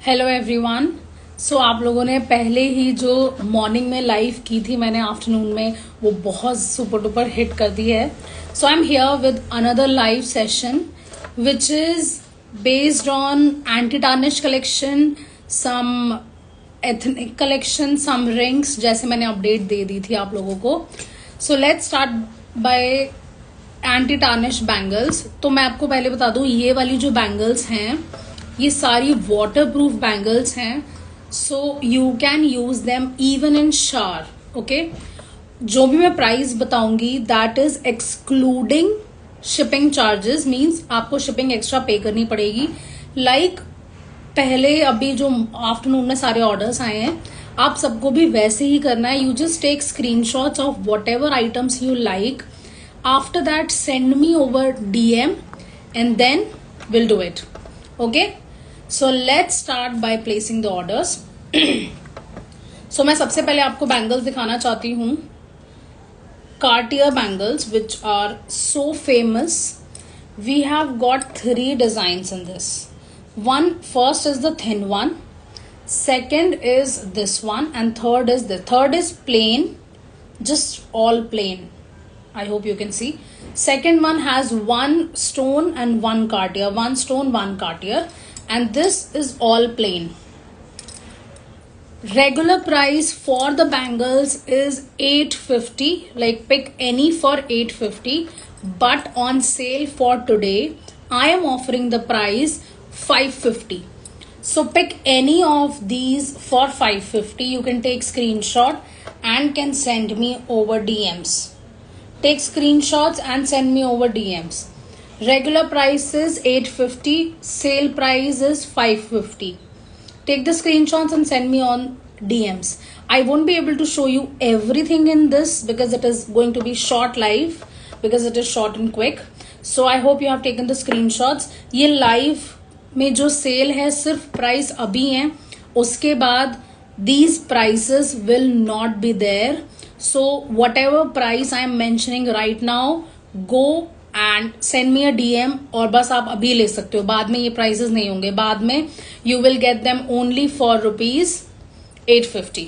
Hello everyone. सो आप लोगों ने पहले ही जो मॉर्निंग में लाइव की थी मैंने आफ्टरनून में, वो बहुत सुपर डुपर हिट कर दी है। So I am here with another live session which is based on anti tarnish collection, some ethnic collection, some rings, जैसे मैंने अपडेट दे दी थी आप लोगों को। So let's start by anti tarnish bangles. तो मैं आपको पहले बता दूं, ये वाली जो बैंगल्स हैं ये सारी वाटर प्रूफ बैंगल्स हैं, so you can use them even in shower. Okay, जो भी मैं प्राइस बताऊंगी that is excluding shipping charges, means आपको शिपिंग एक्स्ट्रा पे करनी पड़ेगी। लाइक पहले अभी जो आफ्टरनून में सारे ऑर्डर्स आए हैं, आप सबको भी वैसे ही करना है। You just take screenshots of whatever items you like, after that send me over DM and then we'll do it. Okay, so let's start by placing the orders. So मैं सबसे पहले आपको बैंगल्स दिखाना चाहती हूँ, Cartier bangles which are so famous. We have got 3 designs in this. First is the thin one, second is this one, and third is the third is plain, just all plain. I hope you can see. Second one has 1 stone and 1 Cartier, 1 stone, 1 Cartier, and this is all plain. Regular price for the bangles is 850, like pick any for 850, but on sale for today I am offering the price 550. So pick any of these for 550. You can take screenshot and can send me over DMs. Take screenshots and send me over DMs. Regular price is 850, sale price is 550. Take the screenshots and send me on DMs. I won't be able to show you everything in this because it is going to be short live, because it is short and quick. So I hope you have taken the screenshots. ये live में जो sale है सिर्फ price अभी है, उसके बाद these prices will not be there. So whatever price I am mentioning right now, go and send me a DM, और बस आप अभी ले सकते हो, बाद में ये prices नहीं होंगे, बाद में you will get them only for rupees 850.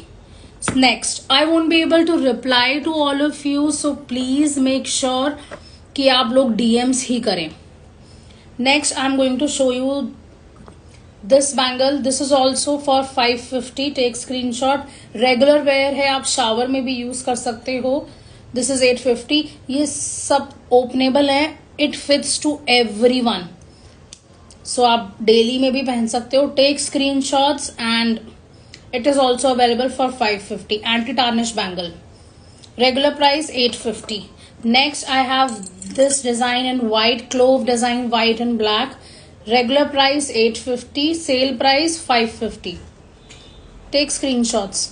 Next, I won't be able to reply to all of you, so please make sure कि आप लोग DMs ही करें. Next, I am going to show you this bangle. This is also for 550. Take screenshot. Regular wear है, आप shower में भी use कर सकते हो. This is 850. ये सब openable है. It fits to everyone. So आप डेली में भी पहन सकते हो. Take screenshots and it is also available for 550. Anti-tarnish bangle. Regular price 850. Next I have this design in white, clove design, white and black. Regular price 850, sale price 550. Take screenshots.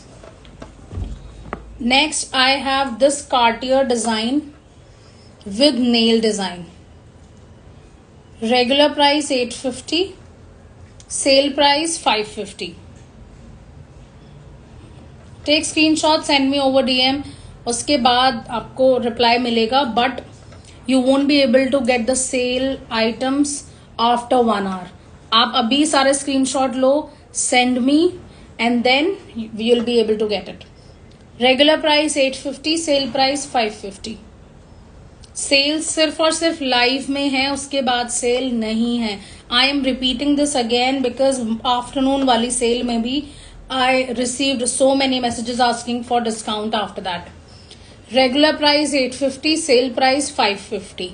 Next I have this Cartier design with nail design. Regular price 850, sale price 550. Take screenshots, send me over DM. उसके बाद आपको reply मिलेगा, but you won't be able to get the sale items after 1 hour. आप अभी सारे screenshot low, send me and then you'll be able to get it. Regular price 850, sale price 550. Cell सिर्फ और सिर्फ लाइव में है, उसके बाद सेल नहीं है. I am repeating this again because afternoon वाली सेल में भी I received so many messages asking for discount after that. Regular price 850, sale price 550.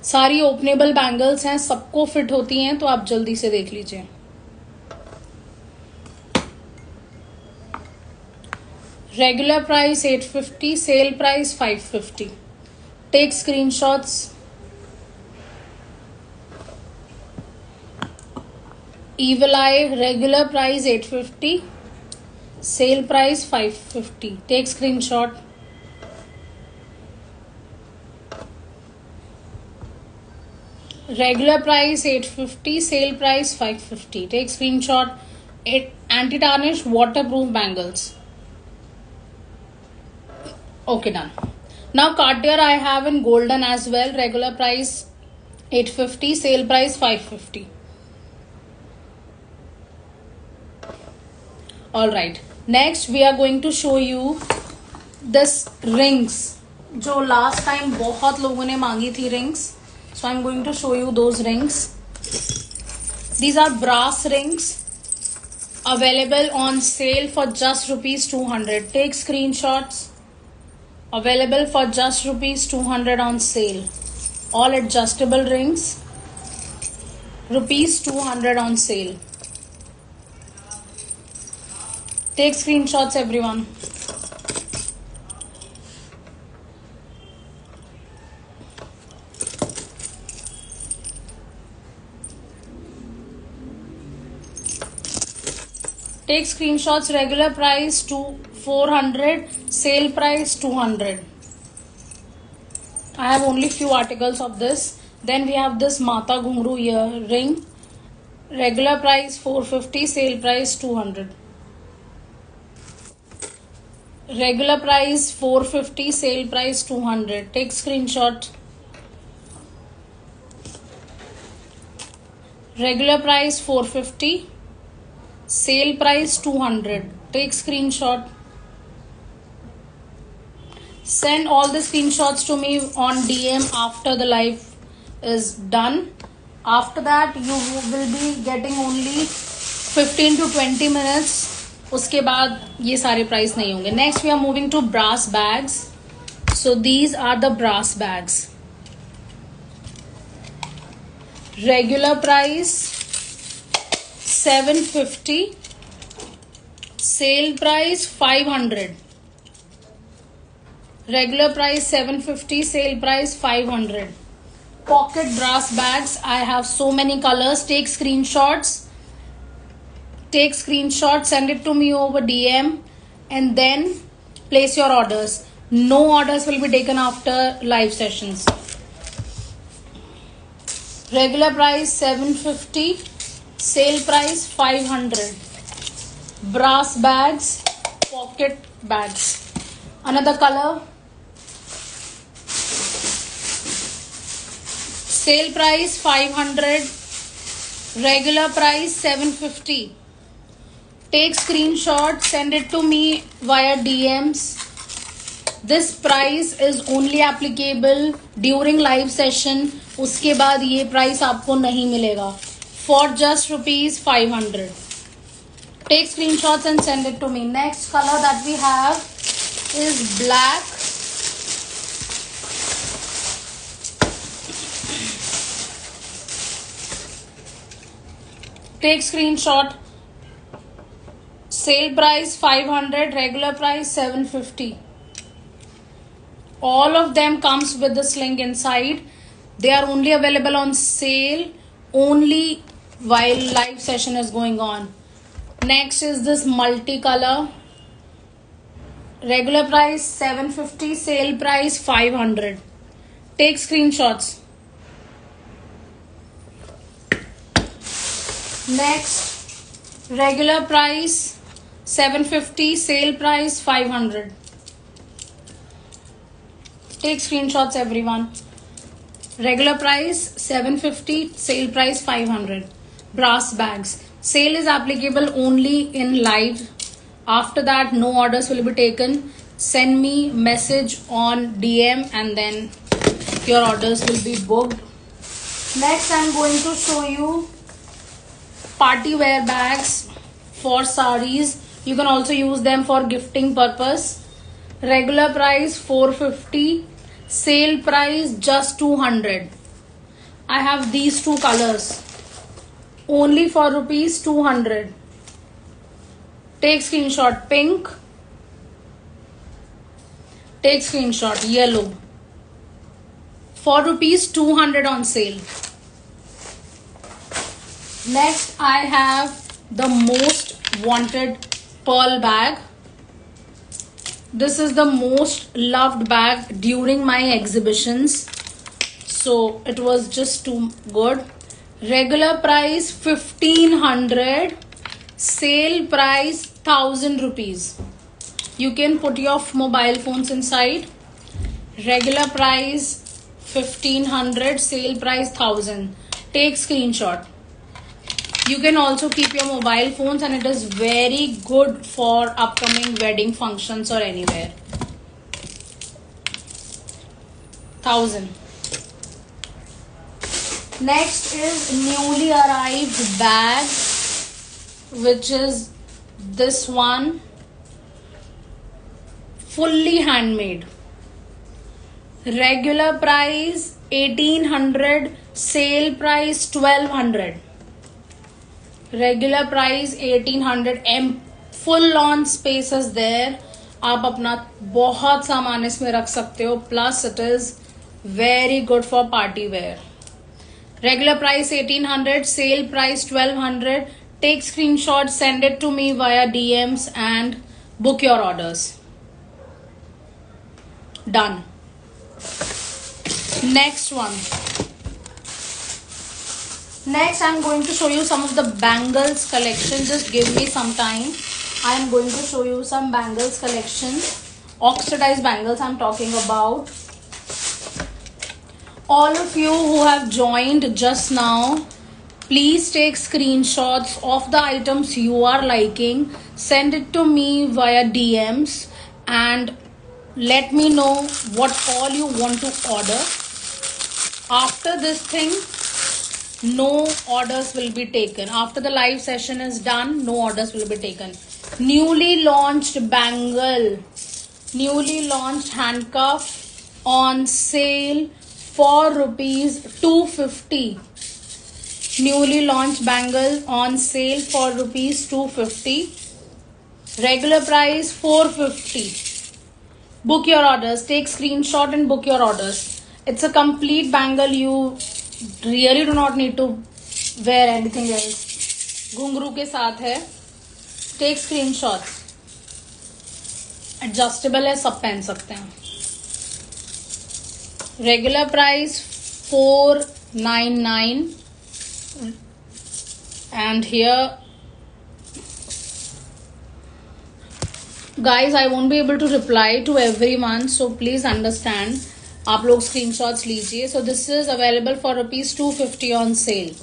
सारी ओपनेबल बैंगल्स हैं, सबको फिट होती हैं, तो आप जल्दी से देख लीजिए. Regular price 850, sale price 550. Take screenshots. Evil Eye, regular price 850, sale price 550. Take screenshot. Regular price 850, sale price 550. Take screenshot. Anti-tarnish waterproof bangles. Okay, done. Now Cartier I have in golden as well. Regular price 850, sale price 550. All right, next we are going to show you this rings जो last time बहुत लोगों ने मांगी थी rings. So I'm going to show you those rings. These are brass rings available on sale for just rupees 200. Take screenshots. Available for just rupees 200 on sale. All adjustable rings. Rupees 200 on sale. Take screenshots, everyone. Take screenshots. Regular price to 400, sale price 200. I have only few articles of this. Then we have this Mata Ghungru earring. Regular price 450, sale price 200. Regular price 450, sale price 200. Take screenshot. Regular price 450, sale price 200. Take screenshot. Send all the screenshots to me on DM after the live is done. After that you will be getting only 15 to 20 minutes. उसके बाद ये सारे price नहीं होंगे. Next we are moving to brass bags. So these are the brass bags. Regular price 750, sale price 500. Regular price 750, sale price 500. Pocket brass bags. I have so many colors. Take screenshots. Take screenshots, send it to me over DM and then place your orders. No orders will be taken after live sessions. Regular price 750, sale price 500. Brass bags, pocket bags. Another color. Sale price 500, regular price 750. Take screenshot, send it to me via DMs. This price is only applicable during live session. उसके बाद ये price आपको नहीं मिलेगा. For just rupees 500. Take screenshots and send it to me. Next color that we have is black. Take screenshot. Sale price 500, regular price 750. All of them comes with the sling inside. They are only available on sale only while live session is going on. Next is this multicolor. Regular price 750, sale price 500. Take screenshots. Next, regular price 750, sale price 500. Take screenshots, everyone. Regular price 750, sale price 500. Brass bags. Sale is applicable only in live. After that, no orders will be taken. Send me message on DM and then your orders will be booked. Next, I'm going to show you party wear bags for sarees. You can also use them for gifting purpose. Regular price 450, sale price just 200. I have these two colors only for rupees 200. Take screenshot. Pink. Take screenshot. Yellow. For rupees 200 on sale. Next, I have the most wanted pearl bag. This is the most loved bag during my exhibitions. So it was just too good. Regular price 1500. Sale price 1000 rupees. You can put your mobile phones inside. Regular price 1500. Sale price 1000. Take screenshot. You can also keep your mobile phones, and it is very good for upcoming wedding functions or anywhere. 1000. Next is newly arrived bag, which is this one, fully handmade. Regular price 1800, sale price 1200. Regular price 1800. Full on space is there. आप अपना बहुत सामान इसमें रख सकते हो. Plus it is very good for party wear. Regular price 1800, sale price 1200. Take screenshot, send it to me via DMs and book your orders. Done. Next one. Next, I'm going to show you some of the bangles collection. Just give me some time. I am going to show you some bangles collection. Oxidized bangles I'm talking about. All of you who have joined just now, please take screenshots of the items you are liking. Send it to me via DMs and let me know what all you want to order. After this thing, no orders will be taken. After the live session is done, no orders will be taken. Newly launched bangle, newly launched handcuff on sale for rupees 250. Newly launched bangle on sale for rupees 250. Regular price 450. Book your orders. Take screenshot and book your orders. It's a complete bangle. You really do not need to wear anything else. घुंघरू के साथ है. Take screenshot. Adjustable है, सब पहन सकते हैं. Regular price 499 and here, guys, I won't be able to reply to everyone, so please understand. आप लोग screenshots लीजिए. So this is available for rupees 250 on sale.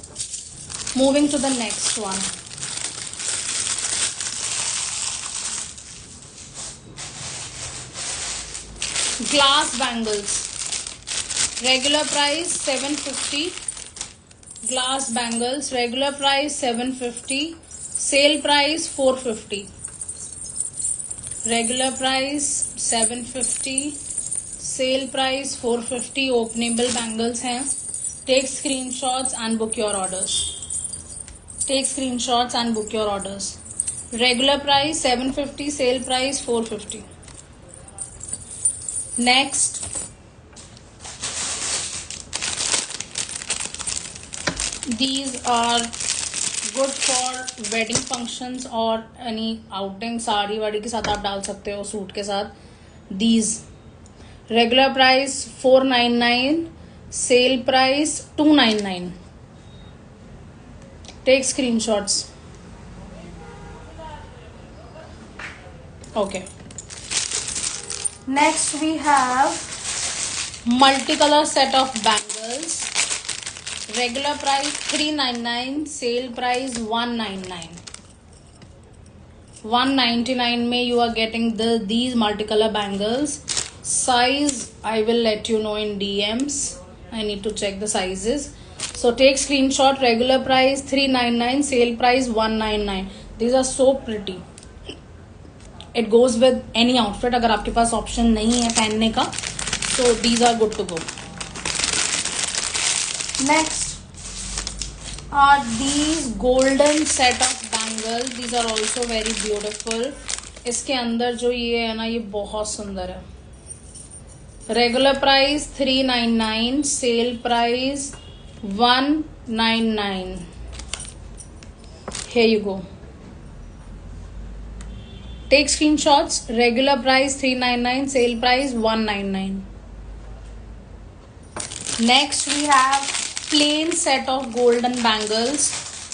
Moving to the next one. Glass bangles. Regular price 750. Glass bangles. Regular price 750. Sale price 450. Regular price 750. Sale price 450. Openable bangles हैं. Take screenshots and book your orders. Take screenshots and book your orders. Regular price 750. Sale price 450. Next, these are good for wedding functions or any outing. Sari वाड़ी के साथ आप डाल सकते हो, suit के साथ. These regular price 499, sale price 299. Take screenshots. Okay. Next we have multicolor set of bangles. Regular price 399, sale price 199. 199 में you are getting these multicolor bangles. Size I will let you know in DMs. I need to check the sizes. So take screenshot. Regular price 399, sale price 199. These are so pretty. It goes with any outfit. अगर आपके पास option नहीं है पहनने का, so these are good to go. Next are these golden set of bangles. These are also very beautiful. इसके अंदर जो ये है ना, ये बहुत सुंदर है. Regular price 399, sale price 199. Here you go. Take screenshots. Regular price 399, sale price 199. Next we have plain set of golden bangles.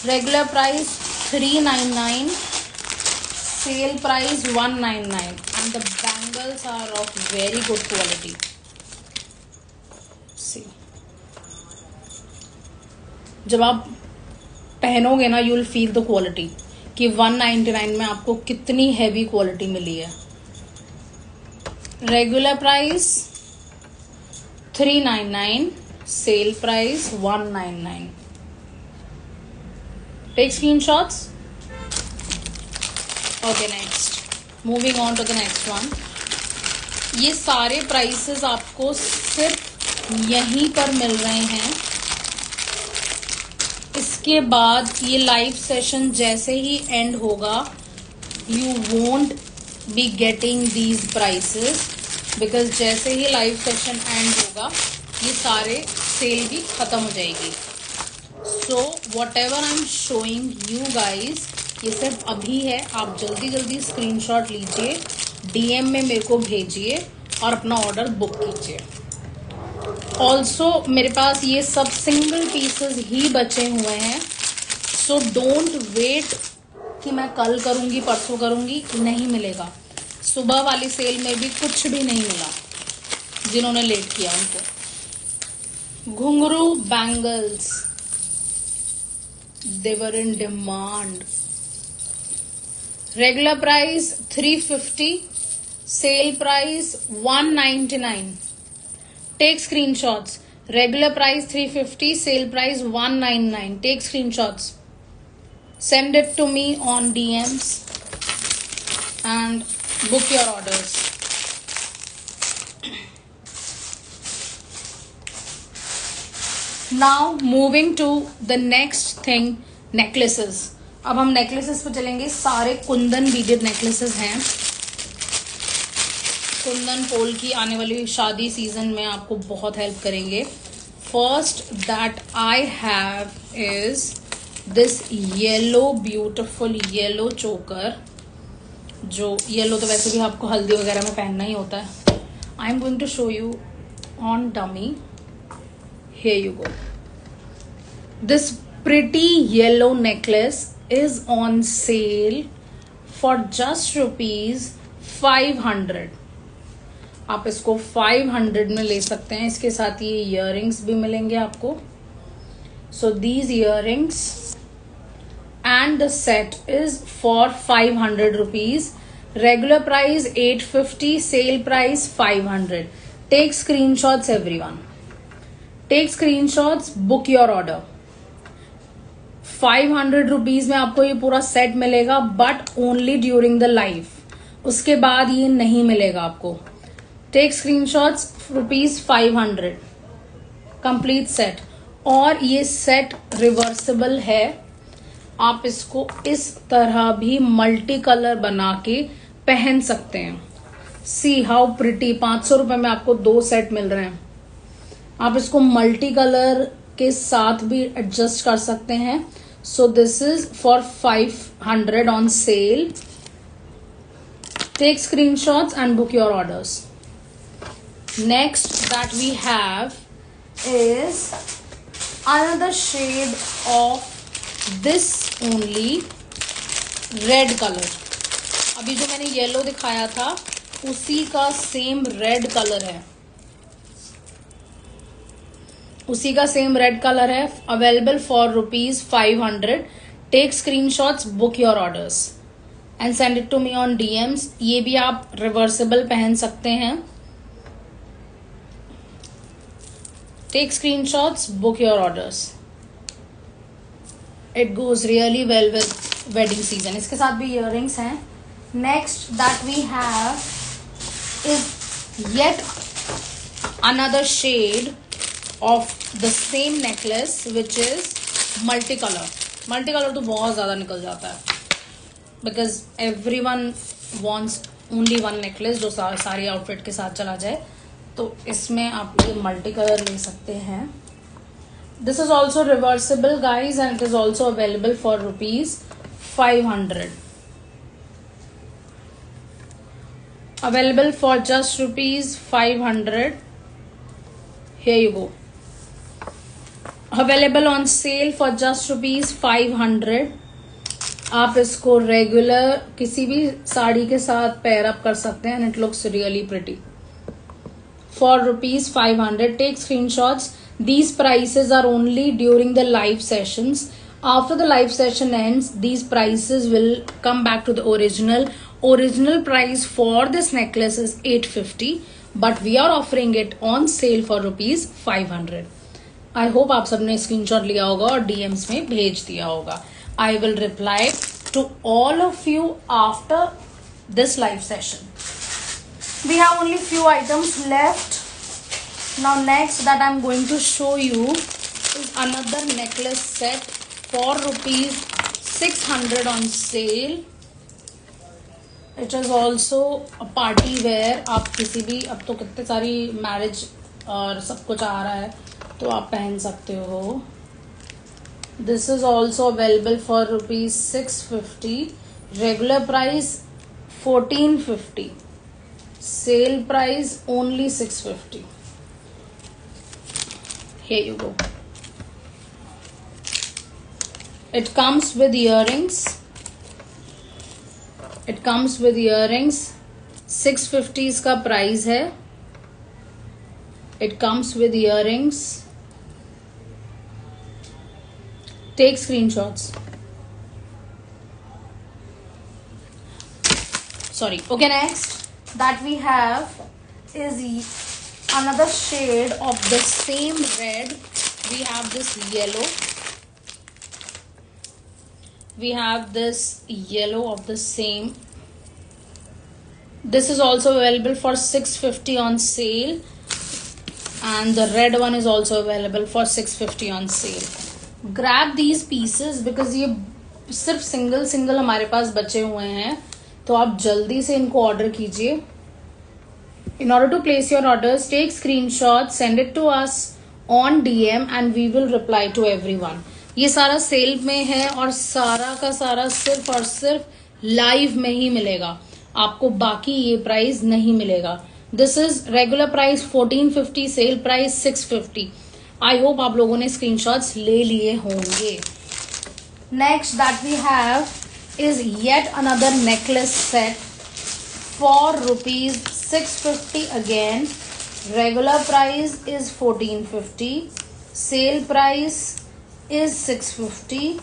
Regular price 399, sale price 199, and the bangles are of very good quality. See, जब आप पहनोगे ना, you will feel the quality कि 199 में आपको कितनी heavy quality मिली है। Regular price 399, sale price 199। Take screenshots. Okay, next moving on to the next one. ये सारे प्राइसेस आपको सिर्फ यहीं पर मिल रहे हैं। इसके बाद ये लाइव सेशन जैसे ही एंड होगा, you won't be getting these prices, because जैसे ही लाइव सेशन एंड होगा ये सारे सेल भी खत्म हो जाएगी। So what ever I am showing you guys, ये सिर्फ अभी है। आप जल्दी जल्दी स्क्रीनशॉट लीजिए, डीएम में मेरे को भेजिए और अपना ऑर्डर बुक कीजिए। ऑल्सो मेरे पास ये सब सिंगल पीसेस ही बचे हुए हैं, सो डोंट वेट कि मैं कल करूंगी परसों करूंगी, नहीं मिलेगा। सुबह वाली सेल में भी कुछ भी नहीं मिला, जिन्होंने लेट किया उनको। घुंघरू bangles, they were in demand. Regular price 350, sale price 199। Take screenshots. Regular price 350, sale price 199। Take screenshots, send it to me on DMs and book your orders. Now moving to the next thing, necklaces. अब हम necklaces पे चलेंगे। सारे Kundan beaded necklaces हैं। कुंदन पोल की आने वाली शादी सीजन में आपको बहुत हेल्प करेंगे। First that I have is this yellow, beautiful yellow चोकर। जो येलो तो वैसे भी आपको हल्दी वगैरह में पहनना ही होता है। I am going to show you on dummy. Here you go. This pretty yellow necklace is on sale for just ₹500। आप इसको 500 में ले सकते हैं। इसके साथ ये इयररिंग्स भी मिलेंगे आपको। So these earrings and the set is for 500 rupees. Regular price 850, sale price 500. Take screenshots everyone. Take screenshots, book your order. 500 rupees में आपको ये पूरा सेट मिलेगा, but only during the live. उसके बाद ये नहीं मिलेगा आपको। Take screenshots, ₹500 complete set. और ये सेट रिवर्सिबल है। आप इसको इस तरह भी मल्टी कलर बना के पहन सकते हैं। See how pretty. 500 रुपए में आपको 2 सेट मिल रहे हैं। आप इसको मल्टी कलर के साथ भी एडजस्ट कर सकते हैं। So this is for 500 on sale. Take screenshots and book your orders. Next that we have is another shade of this only red color। अभी जो मैंने येलो दिखाया था उसी का सेम रेड कलर है। उसी का सेम रेड कलर है। Available for ₹500। Take screenshots, book your orders and send it to me on DMs। ये भी आप रिवर्सिबल पहन सकते हैं। Take screenshots, book your orders. It goes really well with wedding season. इसके साथ भी earrings हैं। Next that we have is yet another shade of the same necklace which is multicolor. Multicolor तो बहुत ज़्यादा निकल जाता है because everyone wants only one necklace जो सारी आउटफिट के साथ चला जाए। तो इसमें आप ये मल्टी कलर ले सकते हैं। This is also reversible guys and it is also available for ₹500। Available for just ₹500। Here you go. Available on sale for just ₹500। आप इसको रेगुलर किसी भी साड़ी के साथ पेयर अप कर सकते हैं and it looks really pretty. For ₹500. Take screenshots. These prices are only during the live sessions. After the live session ends, these prices will come back to the original. Original price for this necklace is 850, but we are offering it on sale for rupees 500. I hope आप सबने screenshot लिया होगा और DMs में भेज दिया होगा. I will reply to all of you after this live session. We have only few items left. Now next that I'm going to show you is another necklace set for rupees 600 on sale. It is also a party wear. आप किसी भी, अब तो कितने सारी marriage और सब कुछ आ रहा है तो आप पहन सकते हो. This is also available for rupees 650. Regular price 1450. Sale price only 650. Here you go. It comes with earrings. It comes with earrings. 650 इसका प्राइस है. It comes with earrings. Take screenshots. Sorry. Okay, next that we have is another shade of the same red. We have this yellow. We have this yellow of the same. This is also available for 650 on sale, and the red one is also available for 650 on sale. Grab these pieces because ये सिर्फ single हमारे पास बचे हुए हैं, तो आप जल्दी से इनको ऑर्डर कीजिए. In order to place your orders, take screenshots, send it to us on DM and we will reply to everyone. ये सारा सेल में है और सारा का सारा सिर्फ और सिर्फ लाइव में ही मिलेगा आपको, बाकी ये प्राइस नहीं मिलेगा. This is regular price 1450, sale price 650. I hope आप लोगों ने स्क्रीनशॉट्स ले लिए होंगे. Next that we have is yet another necklace set for rupees 650 again. Regular price is 1450, sale price is 650.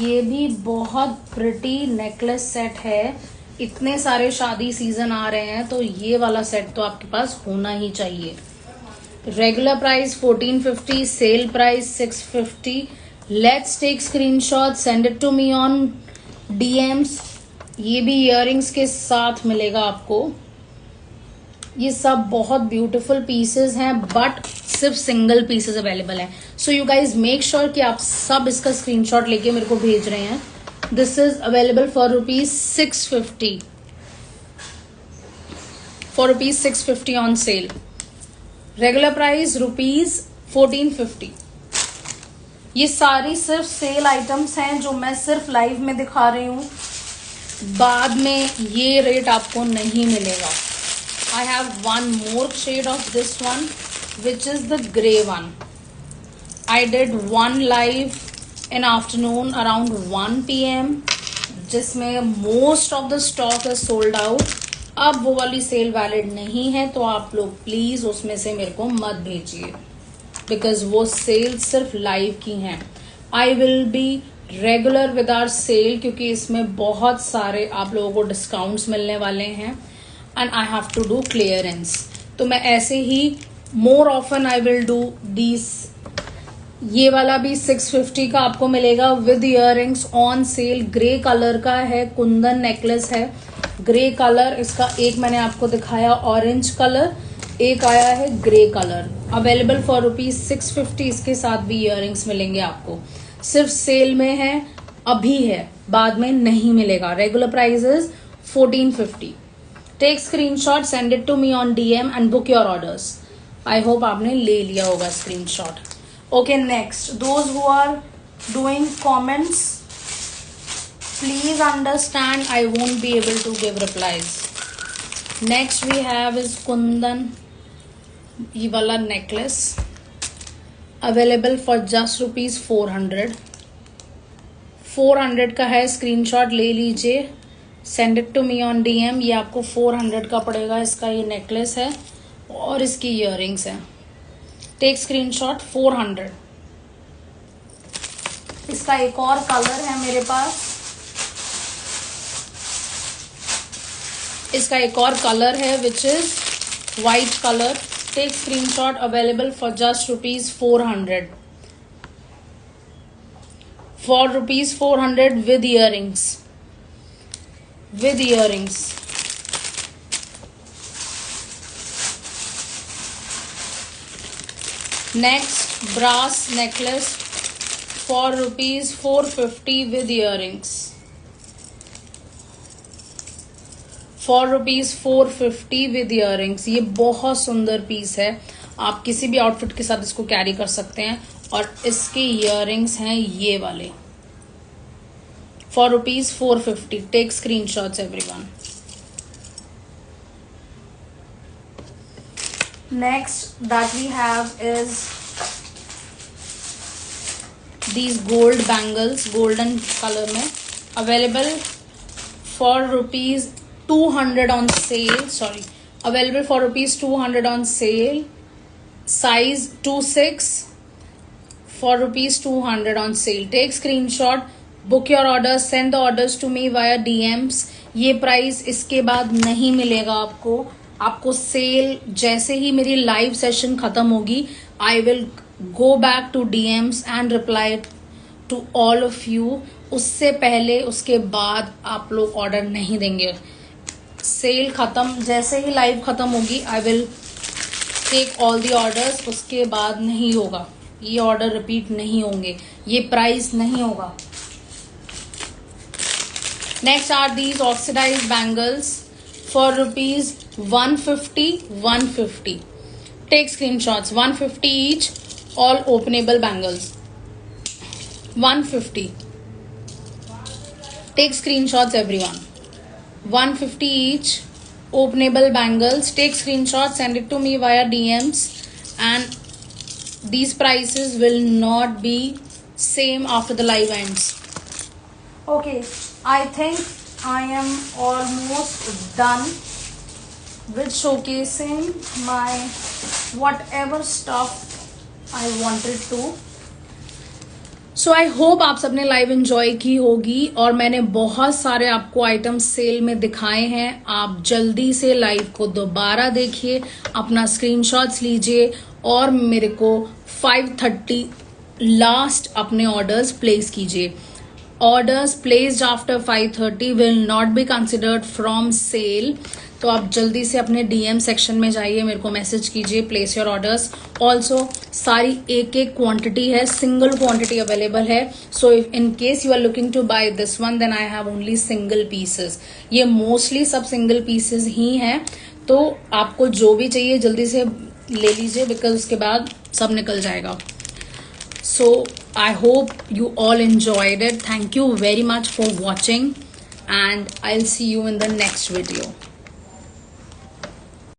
ये भी बहुत प्रिटी नेकलेस सेट है. इतने सारे शादी सीजन आ रहे हैं तो ये वाला सेट तो आपके पास होना ही चाहिए. Regular price 1450, sale price 650. Let's take screenshot, send it to me on DMs. ये भी इयररिंग्स के साथ मिलेगा आपको. ये सब बहुत ब्यूटीफुल पीसेस हैं बट सिर्फ सिंगल पीसेस अवेलेबल हैं. So you guys make sure कि आप सब इसका स्क्रीनशॉट लेके मेरे को भेज रहे हैं. This is available for rupees 650. For rupees 650 on sale. Regular price rupees 1450. ये सारी सिर्फ सेल आइटम्स हैं जो मैं सिर्फ लाइव में दिखा रही हूँ. बाद में ये रेट आपको नहीं मिलेगा. I have one more shade of this one, which is the grey one. I did one live in afternoon around 1 PM, जिसमें most of the stock is sold out. अब वो वाली सेल वैलिड नहीं है तो आप लोग प्लीज उसमें से मेरे को मत भेजिए बिकॉज वो सेल सिर्फ लाइव की हैं. I will be regular with our sale क्योंकि इसमें बहुत सारे आप लोगों को डिस्काउंट्स मिलने वाले हैं and I have to do clearance. तो मैं ऐसे ही more often I will do these. ये वाला भी 650 का आपको मिलेगा with earrings on sale. Grey colour का है, कुंदन नेकलेस है, ग्रे कलर. इसका एक मैंने आपको दिखाया ऑरेंज कलर, एक आया है grey colour. Available for rupees 650. इसके साथ भी इयररिंग्स मिलेंगे आपको. सिर्फ सेल में है, अभी है, बाद में नहीं मिलेगा. Regular price is 1450. Take screenshot, send it to me on DM and book your orders. I hope आपने ले लिया होगा screenshot. Okay, next those who are doing comments, please understand I won't be able to give replies. Next we have is kundan, ये वाला necklace available for just rupees 400. 400 का है. Screenshot ले लीजिए, send it to me on DM. ये आपको 400 का पड़ेगा. इसका ये नेकलेस है और इसकी इयररिंग्स हैं. Take screenshot. 400. इस इसका एक और कलर है मेरे पास, इसका एक और कलर है which is white colour. Take screenshot. Available for just ₹400. For ₹400 with earrings. With earrings. Next, brass necklace for ₹450 with earrings. For ₹450 with earrings. ये बहुत सुंदर पीस है, आप किसी भी आउटफिट के साथ इसको कैरी कर सकते हैं. और इसके इयररिंग्स हैं ये वाले. For ₹450. Take screenshots everyone. Next that we have is these gold bangles, golden color में, available for ₹200 on sale. Sorry, available for ₹200 on sale. Size 2/6 for ₹200 on sale. Take screenshot, book your orders, send the orders to me via DMs. ये price इसके बाद नहीं मिलेगा आपको. आपको cell जैसे ही मेरी लाइव सेशन खत्म होगी, I will go back to DMs and reply to all of you. उससे पहले उसके बाद आप लोग ऑर्डर नहीं देंगे. सेल खत्म जैसे ही लाइव खत्म होगी, I will take all the orders. उसके बाद नहीं होगा, ये ऑर्डर रिपीट नहीं होंगे, ये प्राइस नहीं होगा. Next are these oxidised bangles for ₹150. Take screenshots. 150 each. All openable bangles. 150. Take screenshots everyone. 150 each. Openable bangles. Take screenshots. Send it to me via DMs. And these prices will not be same after the live ends. Okay. I think I am almost done with showcasing my whatever stuff I wanted to. So I hope आप सबने live enjoy की होगी और मैंने बहुत सारे आपको items cell में दिखाए हैं. आप जल्दी से लाइव को दोबारा देखिए, अपना स्क्रीनशॉट्स लीजिए और मेरे को 5:30 लास्ट अपने ऑर्डर्स प्लेस कीजिए. Orders placed after 5:30 will not be considered from sale. तो आप जल्दी से अपने DM सेक्शन में जाइए, मेरे को मैसेज कीजिए, प्लेस योर ऑर्डर्स. ऑल्सो सारी एक एक क्वांटिटी है, सिंगल क्वांटिटी अवेलेबल है. So if in case you are looking to buy this one, then I have only single pieces. ये मोस्टली सब सिंगल पीसेस ही हैं, तो आपको जो भी चाहिए जल्दी से ले लीजिए, बिकॉज उसके बाद सब निकल जाएगा. So I hope you all enjoyed it. Thank you very much for watching and I'll see you in the next video.